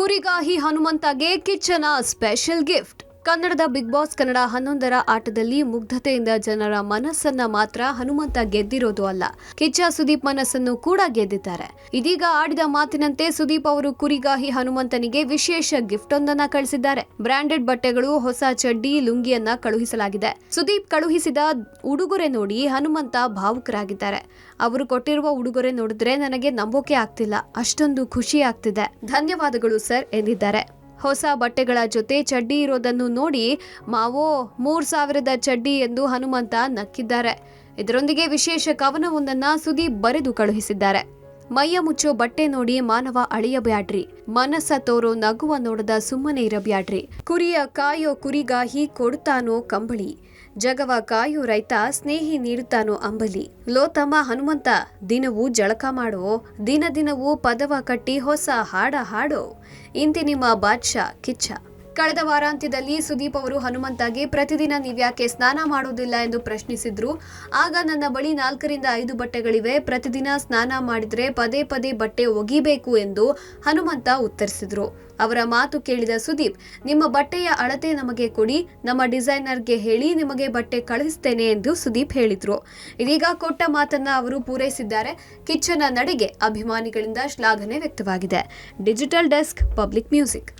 ಕುರಿಗಾಹಿ ಹನುಮಂತಗೆ ಕಿಚ್ಚನ special gift. ಕನ್ನಡದ big boss Kannada 11ರ ಆಟದಲ್ಲಿ ಮುಗ್ಧತೆಯಿಂದ ಜನರ ಮನಸ್ಸನ್ನ ಮಾತ್ರ ಹನುಮಂತ ಗೆದ್ದಿರೋದು ಅಲ್ಲ, ಕಿಚ್ಚ ಸುದೀಪ್ ಮನಸ್ಸನ್ನು ಕೂಡ ಗೆದ್ದಿದ್ದಾರೆ. ಇದೀಗ ಆಡಿದ ಮಾತಿನಂತೆ ಸುದೀಪ್ ಅವರು ಕುರಿಗಾಹಿ ಹನುಮಂತನಿಗೆ ವಿಶೇಷ ಗಿಫ್ಟ್ ಒಂದನ್ನ ಕಳಿಸಿದ್ದಾರೆ. ಬ್ರಾಂಡೆಡ್ ಬಟ್ಟೆಗಳು, ಹೊಸ ಚಡ್ಡಿ, ಲುಂಗಿಯನ್ನ ಕಳುಹಿಸಲಾಗಿದೆ. ಸುದೀಪ್ ಕಳುಹಿಸಿದ ಉಡುಗೊರೆ ನೋಡಿ ಹನುಮಂತ ಭಾವುಕರಾಗಿದ್ದಾರೆ. ಅವರು ಕೊಟ್ಟಿರುವ ಉಡುಗೊರೆ ನೋಡಿದ್ರೆ ನನಗೆ ನಂಬೋಕೆ ಆಗ್ತಿಲ್ಲ, ಅಷ್ಟೊಂದು ಖುಷಿ ಆಗ್ತಿದೆ, ಧನ್ಯವಾದಗಳು ಸರ್ ಎಂದಿದ್ದಾರೆ. ಹೊಸ ಬಟ್ಟೆಗಳ ಜೊತೆ ಚಡ್ಡಿ ಇರೋದನ್ನು ನೋಡಿ ಮಾವೋ 3000ದ ಚಡ್ಡಿ ಎಂದು ಹನುಮಂತ ನಕ್ಕಿದ್ದಾರೆ. ಇದರೊಂದಿಗೆ ವಿಶೇಷ ಕವನವೊಂದನ್ನ ಸುದೀಪ್ ಬರೆದು ಕಳುಹಿಸಿದ್ದಾರೆ. ಮೈಯ ಮುಚ್ಚೋ ಬಟ್ಟೆ ನೋಡಿ ಮಾನವ ಅಳಿಯಬ್ಯಾಡ್ರಿ, ಮನಸ್ಸ ತೋರೋ ನಗುವ ನೋಡದ ಸುಮ್ಮನೆ ಇರಬ್ಯಾಡ್ರಿ, ಕುರಿಯ ಕಾಯೋ ಕುರಿಗಾಹಿ ಕೊಡುತ್ತಾನೋ ಕಂಬಳಿ, ಜಗವ ಕಾಯೋ ರೈತ ಸ್ನೇಹಿ ನೀಡುತ್ತಾನೋ ಅಂಬಲಿ. ಲೋತಮ್ಮ ಹನುಮಂತ, ದಿನವೂ ಜಳಕ ಮಾಡೋ, ದಿನವೂ ಪದವ ಕಟ್ಟಿ ಹೊಸ ಹಾಡ ಹಾಡೋ, ಇಂತಿ ನಿಮ್ಮ ಬಾದ್ಶಾ ಕಿಚ್ಚ. ಕಳೆದ ವಾರಾಂತ್ಯದಲ್ಲಿ ಸುದೀಪ್ ಅವರು ಹನುಮಂತಗೆ ಪ್ರತಿದಿನ ನೀವ್ಯಾಕೆ ಸ್ನಾನ ಮಾಡೋದಿಲ್ಲ ಎಂದು ಪ್ರಶ್ನಿಸಿದ್ರು. ಆಗ ನನ್ನ ಬಳಿ 4ರಿಂದ 5 ಬಟ್ಟೆಗಳಿವೆ, ಪ್ರತಿದಿನ ಸ್ನಾನ ಮಾಡಿದ್ರೆ ಪದೇ ಪದೇ ಬಟ್ಟೆ ಒಗಿಬೇಕು ಎಂದು ಹನುಮಂತ ಉತ್ತರಿಸಿದ್ರು. ಅವರ ಮಾತು ಕೇಳಿದ ಸುದೀಪ್, ನಿಮ್ಮ ಬಟ್ಟೆಯ ಅಳತೆ ನಮಗೆ ಕೊಡಿ, ನಮ್ಮ ಡಿಸೈನರ್ಗೆ ಹೇಳಿ ನಿಮಗೆ ಬಟ್ಟೆ ಕಳಿಸ್ತೇನೆ ಎಂದು ಸುದೀಪ್ ಹೇಳಿದ್ರು. ಇದೀಗ ಕೊಟ್ಟ ಮಾತನ್ನ ಅವರು ಪೂರೈಸಿದ್ದಾರೆ. ಕಿಚ್ಚನ ನಡೆಗೆ ಅಭಿಮಾನಿಗಳಿಂದ ಶ್ಲಾಘನೆ ವ್ಯಕ್ತವಾಗಿದೆ. Digital desk, public music.